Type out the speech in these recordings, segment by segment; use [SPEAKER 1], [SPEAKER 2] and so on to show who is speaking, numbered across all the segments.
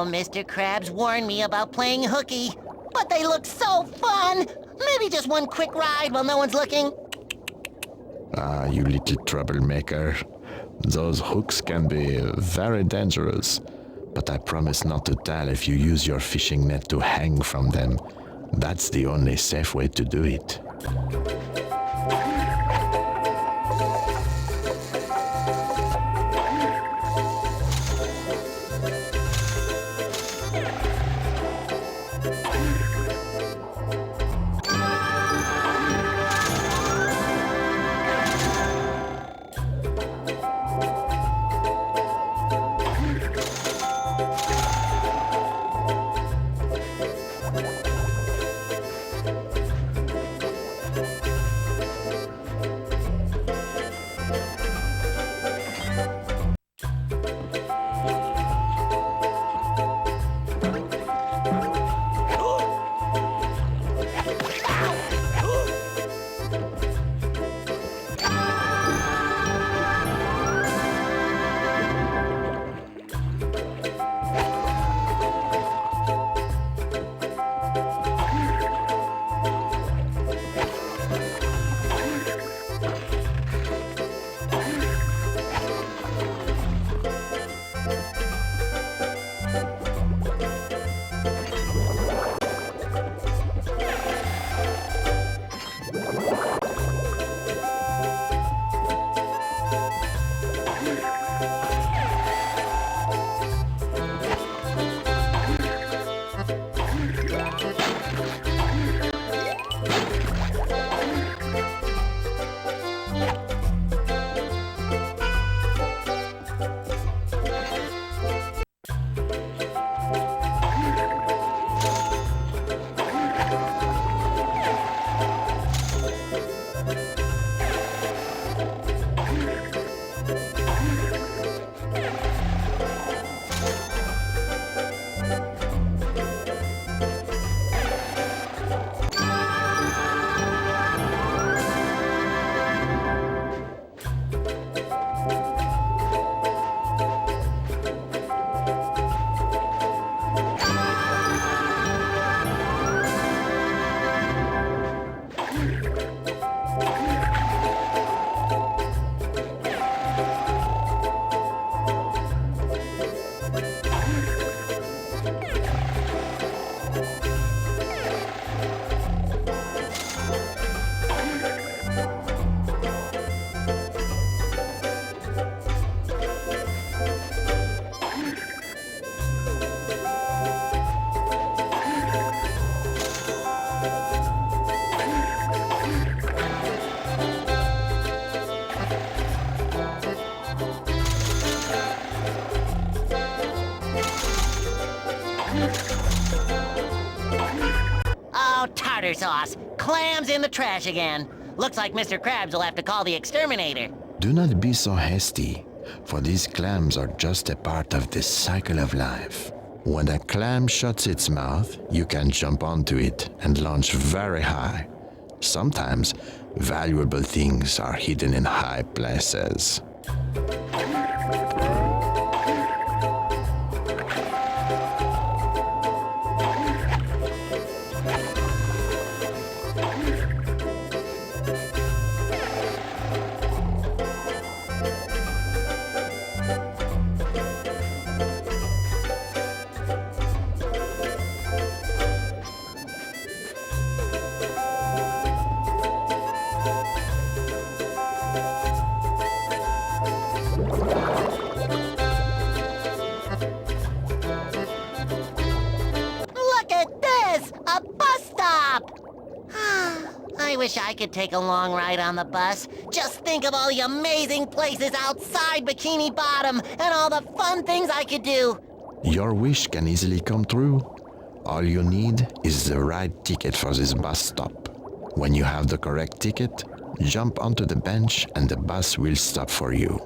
[SPEAKER 1] Oh, Mr. Krabs warned me about playing hooky. But they look so fun! Maybe just one quick ride while no one's looking.
[SPEAKER 2] Ah, you little troublemaker. Those hooks can be very dangerous. But I promise not to tell if you use your fishing net to hang from them. That's the only safe way to do it.
[SPEAKER 1] Oh, tartar sauce! Clams in the trash again. Looks like Mr. Krabs will have to call the exterminator.
[SPEAKER 2] Do not be so hasty, for these clams are just a part of this cycle of life. When a clam shuts its mouth, you can jump onto it and launch very high. Sometimes, valuable things are hidden in high places.
[SPEAKER 1] I wish I could take a long ride on the bus. Just think of all the amazing places outside Bikini Bottom and all the fun things I could do.
[SPEAKER 2] Your wish can easily come true. All you need is the right ticket for this bus stop. When you have the correct ticket, jump onto the bench and the bus will stop for you.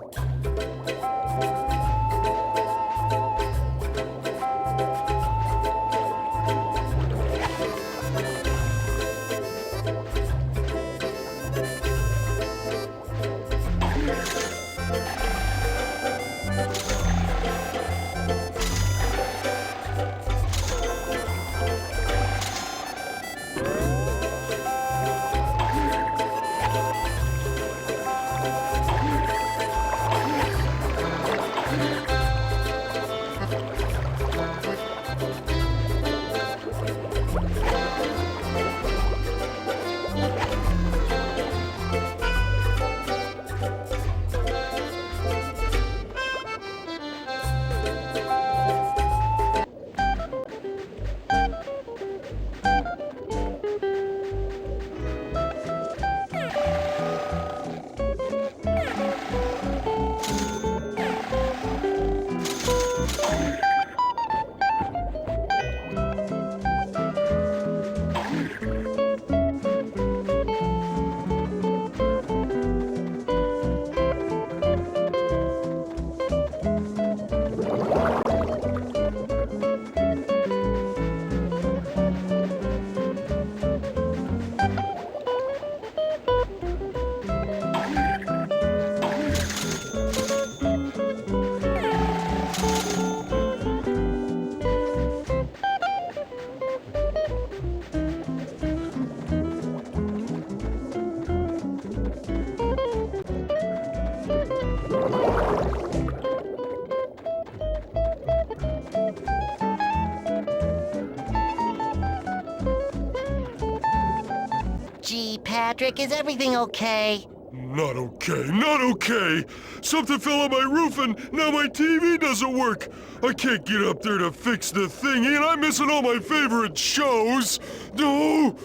[SPEAKER 1] Gee, Patrick, is everything okay?
[SPEAKER 3] Not okay, not okay! Something fell on my roof and now my TV doesn't work! I can't get up there to fix the thingy and I'm missing all my favorite shows! No!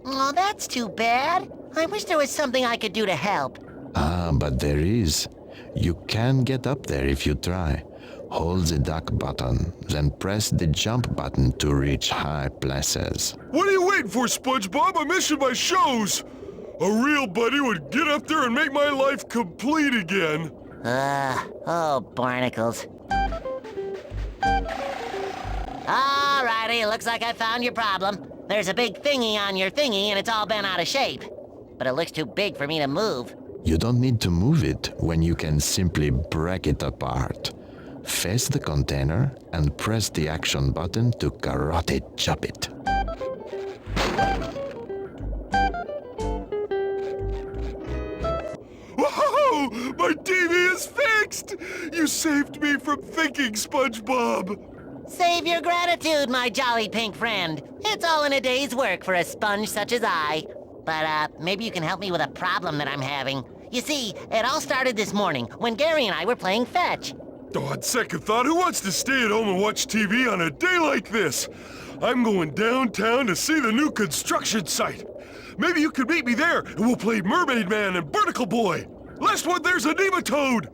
[SPEAKER 1] Oh, that's too bad. I wish there was something I could do to help.
[SPEAKER 2] Ah, but there is. You can get up there if you try. Hold the duck button, then press the jump button to reach high places.
[SPEAKER 3] What are you waiting for, SpongeBob? I'm missing my shows! A real buddy would get up there and make my life complete again.
[SPEAKER 1] Oh, barnacles. Alrighty, looks like I found your problem. There's a big thingy on your thingy and it's all bent out of shape. But it looks too big for me to move.
[SPEAKER 2] You don't need to move it when you can simply break it apart. Face the container and press the action button to karate chop it.
[SPEAKER 3] Whoa! My TV is fixed! You saved me from thinking, SpongeBob!
[SPEAKER 1] Save your gratitude, my jolly pink friend. It's all in a day's work for a sponge such as I. But, maybe you can help me with a problem that I'm having. You see, it all started this morning when Gary and I were playing fetch.
[SPEAKER 3] Oh, on second thought, who wants to stay at home and watch TV on a day like this? I'm going downtown to see the new construction site. Maybe you could meet me there and we'll play Mermaid Man and Barnacle Boy. Last one, there's a nematode!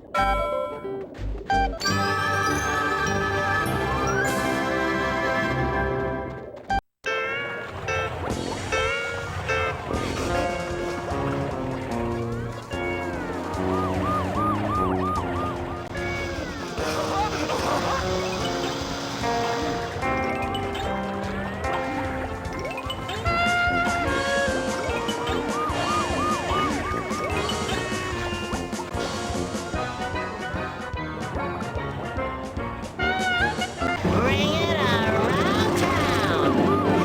[SPEAKER 1] Bring it around town!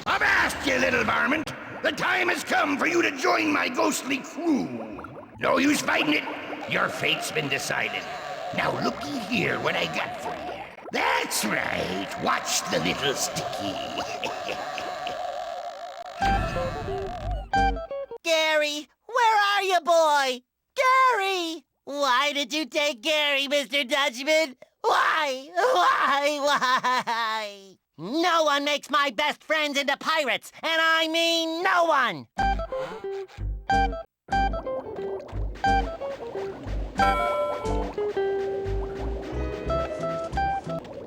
[SPEAKER 4] Avast, you little varmint! The time has come for you to join my ghostly crew. No use fighting it. Your fate's been decided. Now looky here what I got for you. That's right. Watch the little sticky.
[SPEAKER 1] Gary, where are you, boy? Gary! Why did you take Gary, Mr. Dutchman? Why? Why? No one makes my best friends into pirates, and I mean no one!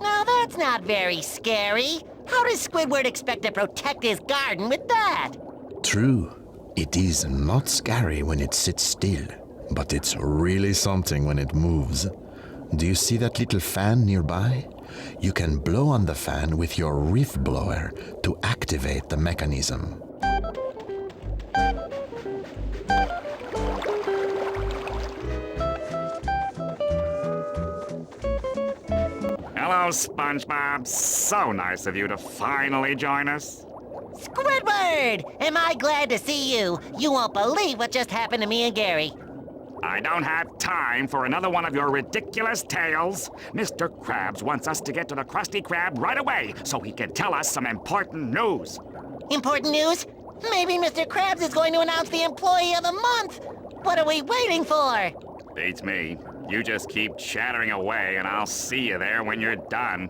[SPEAKER 1] Now that's not very scary. How does Squidward expect to protect his garden with that?
[SPEAKER 2] True, it is not scary when it sits still, but it's really something when it moves. Do you see that little fan nearby? You can blow on the fan with your reef blower to activate the mechanism.
[SPEAKER 5] Hello, SpongeBob. So nice of you to finally join us.
[SPEAKER 1] Squidward! Am I glad to see you? You won't believe what just happened to me and Gary.
[SPEAKER 5] I don't have time for another one of your ridiculous tales. Mr. Krabs wants us to get to the Krusty Krab right away so he can tell us some important news.
[SPEAKER 1] Important news? Maybe Mr. Krabs is going to announce the Employee of the Month! What are we waiting for?
[SPEAKER 5] Beats me. You just keep chattering away and I'll see you there when you're done.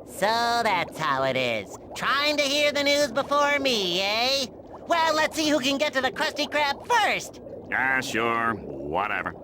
[SPEAKER 1] So that's how it is. Trying to hear the news before me, eh? Well, let's see who can get to the Krusty Krab first.
[SPEAKER 5] Yeah, sure. Whatever.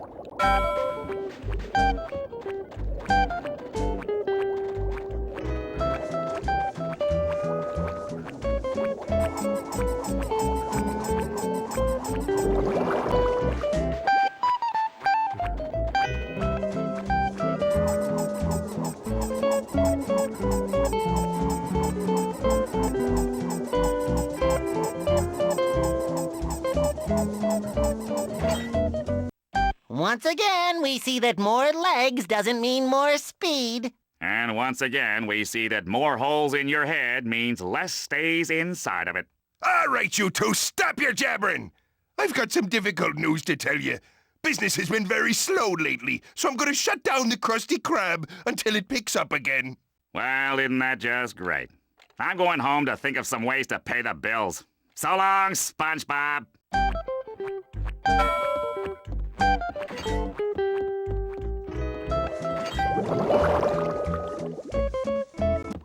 [SPEAKER 1] once again, we see that more legs doesn't mean more speed.
[SPEAKER 5] And once again, we see that more holes in your head means less stays inside of it.
[SPEAKER 4] All right, you two, stop your jabbering. I've got some difficult news to tell you. Business has been very slow lately, so I'm going to shut down the Krusty Krab until it picks up again.
[SPEAKER 5] Well, isn't that just great? I'm going home to think of some ways to pay the bills. So long, SpongeBob.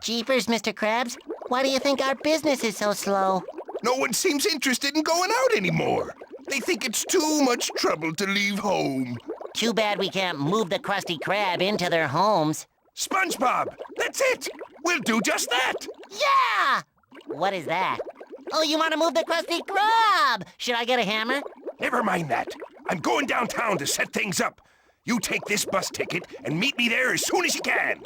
[SPEAKER 1] Jeepers, Mr. Krabs. Why do you think our business is so slow?
[SPEAKER 4] No one seems interested in going out anymore. They think it's too much trouble to leave home.
[SPEAKER 1] Too bad we can't move the Krusty Krab into their homes.
[SPEAKER 4] SpongeBob, that's it. We'll do just that.
[SPEAKER 1] Yeah! What is that? Oh, you want to move the Krusty Krab? Should I get a hammer?
[SPEAKER 4] Never mind that. I'm going downtown to set things up. You take this bus ticket and meet me there as soon as you can.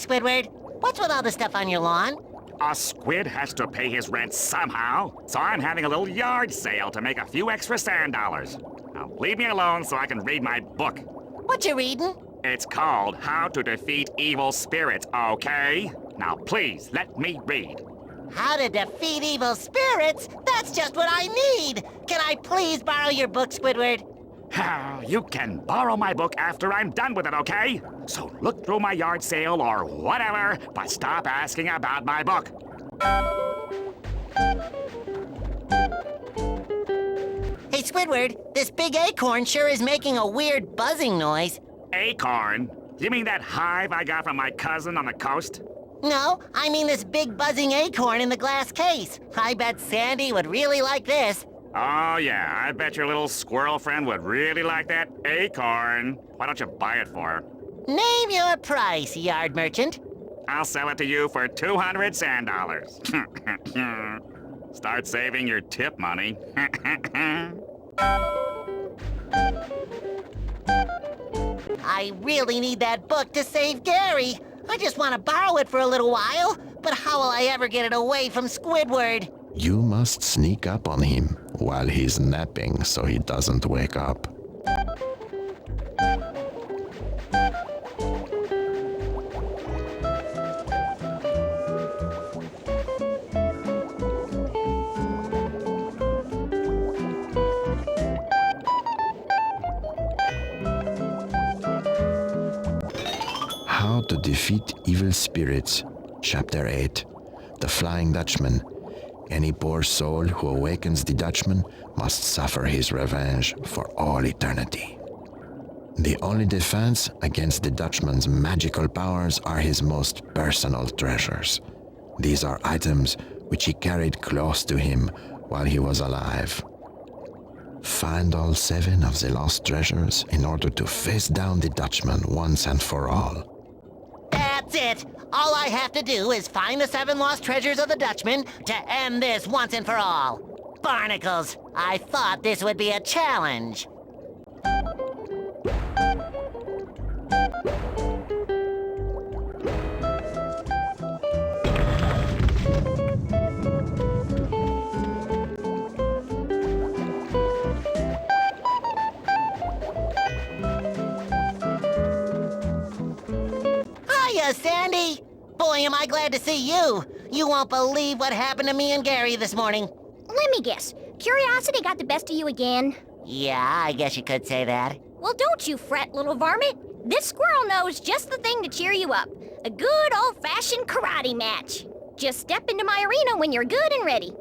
[SPEAKER 1] Squidward, what's with all the stuff on your lawn?
[SPEAKER 5] A squid has to pay his rent somehow, so I'm having a little yard sale to make a few extra sand dollars. Now, leave me alone so I can read my book.
[SPEAKER 1] What you reading?
[SPEAKER 5] It's called How to Defeat Evil Spirits, okay? Now, please, let me read.
[SPEAKER 1] How to defeat evil spirits? That's just what I need! Can I please borrow your book, Squidward?
[SPEAKER 5] You can borrow my book after I'm done with it, okay? So look through my yard sale or whatever, but stop asking about my book.
[SPEAKER 1] Hey, Squidward, this big acorn sure is making a weird buzzing noise.
[SPEAKER 5] Acorn? You mean that hive I got from my cousin on the coast?
[SPEAKER 1] No, I mean this big buzzing acorn in the glass case. I bet Sandy would really like this.
[SPEAKER 5] Oh, yeah, I bet your little squirrel friend would really like that acorn. Why don't you buy it for her?
[SPEAKER 1] Name your price, yard merchant.
[SPEAKER 5] I'll sell it to you for 200 sand dollars. Start saving your tip money.
[SPEAKER 1] I really need that book to save Gary. I just want to borrow it for a little while, but how will I ever get it away from Squidward?
[SPEAKER 2] You must sneak up on him while he's napping so he doesn't wake up. How to Defeat Evil Spirits, Chapter 8, The Flying Dutchman. Any poor soul who awakens the Dutchman must suffer his revenge for all eternity. The only defense against the Dutchman's magical powers are his most personal treasures. These are items which he carried close to him while he was alive. Find all 7 of the lost treasures in order to face down the Dutchman once and for all.
[SPEAKER 1] That's it! All I have to do is find the 7 lost treasures of the Dutchman to end this once and for all. Barnacles, I thought this would be a challenge. Hiya, Sandy! Boy, am I glad to see you. You won't believe what happened to me and Gary this morning.
[SPEAKER 6] Let me guess. Curiosity got the best of you again?
[SPEAKER 1] Yeah, I guess you could say that.
[SPEAKER 6] Well, don't you fret, little varmint. This squirrel knows just the thing to cheer you up. A good old-fashioned karate match. Just step into my arena when you're good and ready.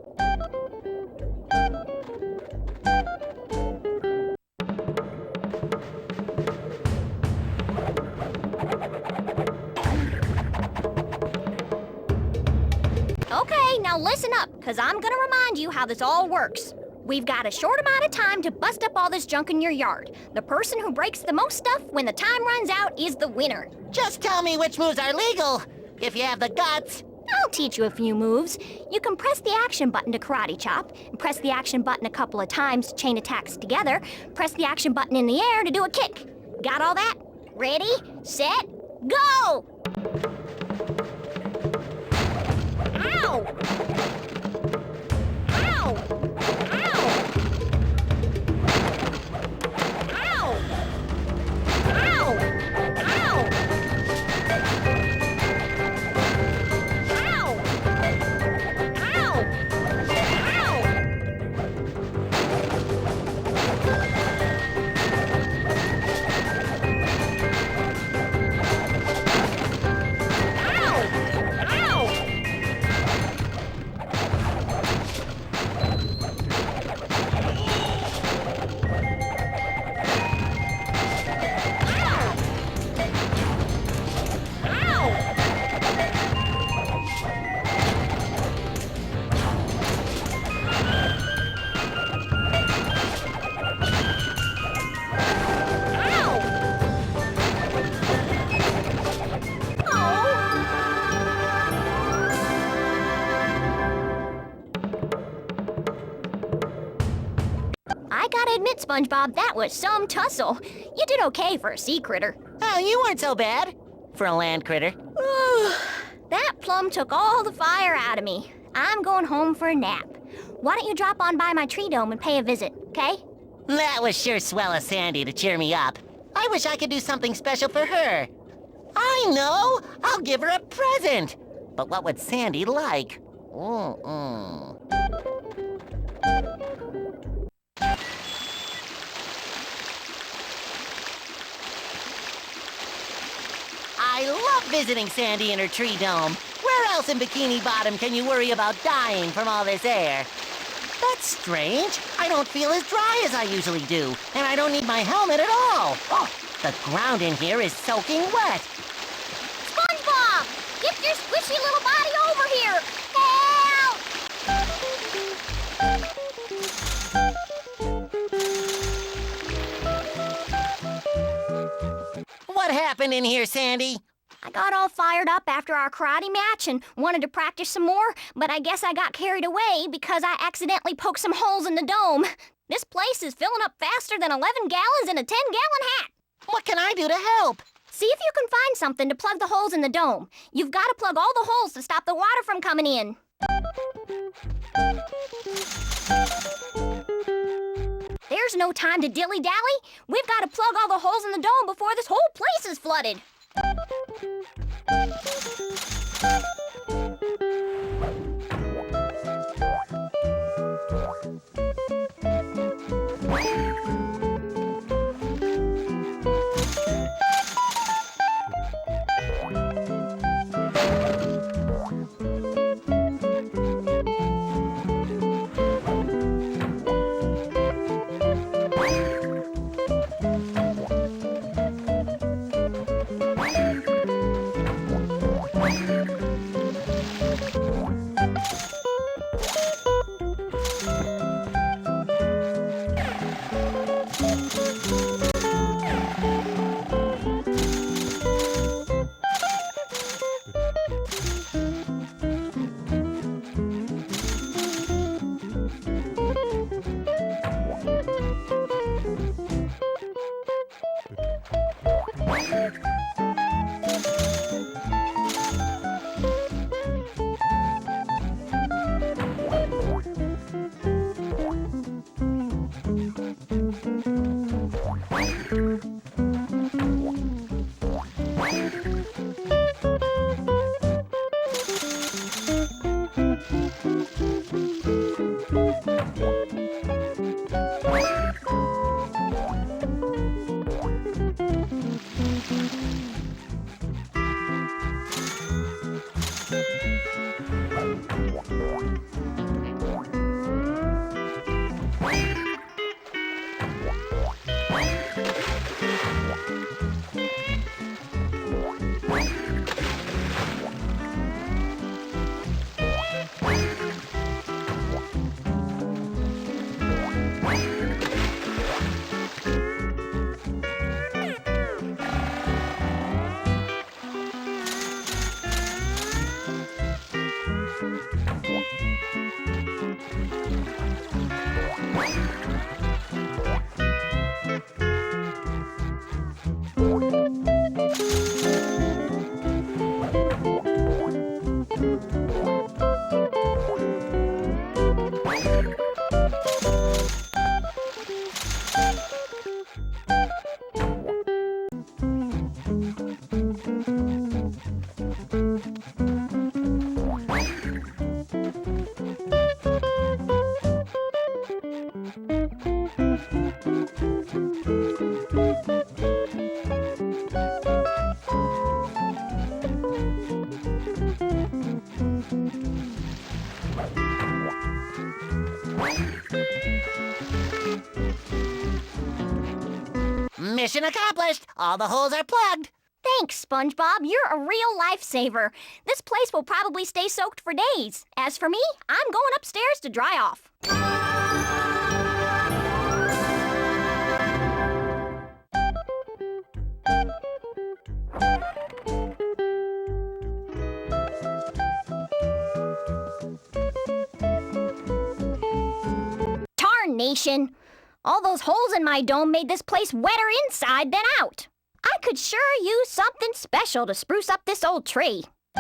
[SPEAKER 6] Okay, now listen up, because I'm gonna remind you how this all works. We've got a short amount of time to bust up all this junk in your yard. The person who breaks the most stuff when the time runs out is the winner.
[SPEAKER 1] Just tell me which moves are legal, if you have the guts.
[SPEAKER 6] I'll teach you a few moves. You can press the action button to karate chop, and press the action button a couple of times to chain attacks together, press the action button in the air to do a kick. Got all that? Ready, set, go! Ow! Ow! Ow! Ow! Ow! Ow! I gotta admit, SpongeBob, that was some tussle. You did okay for a sea critter.
[SPEAKER 1] Oh, you weren't so bad for a land critter.
[SPEAKER 6] That plum took all the fire out of me. I'm going home for a nap. Why don't you drop on by my tree dome and pay a visit, okay?
[SPEAKER 1] That was sure swell of Sandy to cheer me up. I wish I could do something special for her. I know! I'll give her a present! But what would Sandy like? I love visiting Sandy in her tree dome. Where else in Bikini Bottom can you worry about dying from all this air? That's strange. I don't feel as dry as I usually do, and I don't need my helmet at all. Oh, the ground in here is soaking wet.
[SPEAKER 6] SpongeBob! Get your squishy little body over here! Help!
[SPEAKER 1] What happened in here, Sandy?
[SPEAKER 6] I got all fired up after our karate match and wanted to practice some more, but I guess I got carried away because I accidentally poked some holes in the dome. This place is filling up faster than 11 gallons in a 10-gallon hat.
[SPEAKER 1] What can I do to help?
[SPEAKER 6] See if you can find something to plug the holes in the dome. You've got to plug all the holes to stop the water from coming in. There's no time to dilly-dally. We've got to plug all the holes in the dome before this whole place is flooded.
[SPEAKER 1] Mission accomplished. All the holes are plugged.
[SPEAKER 6] Thanks, SpongeBob. You're a real lifesaver. This place will probably stay soaked for days. As for me, I'm going upstairs to dry off. Tarnation! All those holes in my dome made this place wetter inside than out. I could sure use something special to spruce up this old tree.